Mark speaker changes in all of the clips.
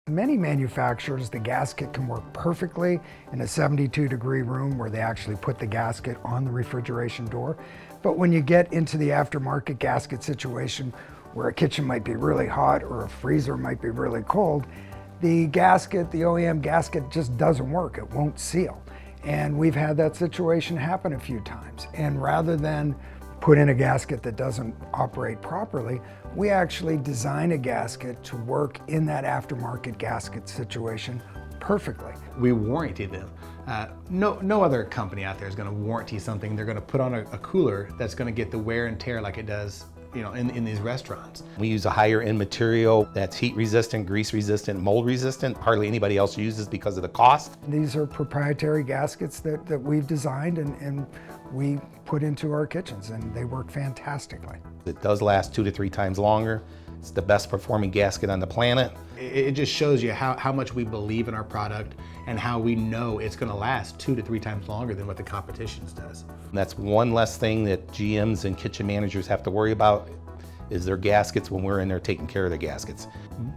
Speaker 1: Many manufacturers, the gasket can work perfectly in a 72-degree room where they actually put the gasket on the refrigeration door. But when you get into the aftermarket gasket situation where a kitchen might be really hot or a freezer might be really cold, the gasket, the OEM gasket, just doesn't work. It won't seal. And we've had that situation happen a few times. And rather than put in a gasket that doesn't operate properly, we actually design a gasket to work in that aftermarket gasket situation perfectly.
Speaker 2: We warranty them. No other company out there is going to warranty something. They're going to put on a cooler that's going to get the wear and tear like it does, in these restaurants.
Speaker 3: We use a higher end material that's heat resistant, grease resistant, mold resistant. Hardly anybody else uses because of the cost.
Speaker 1: These are proprietary gaskets that we've designed and we put into our kitchens, and they work fantastically.
Speaker 3: It does last 2 to 3 times longer. It's the best performing gasket on the planet.
Speaker 2: It just shows you how much we believe in our product and how we know it's going to last 2 to 3 times longer than what the competition's does.
Speaker 3: And that's one less thing that GMs and kitchen managers have to worry about is their gaskets when we're in there taking care of the gaskets.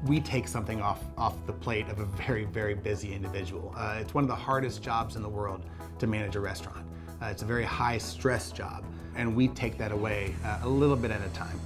Speaker 2: We take something off the plate of a very, very busy individual. It's one of the hardest jobs in the world to manage a restaurant. It's a very high stress job, and we take that away a little bit at a time.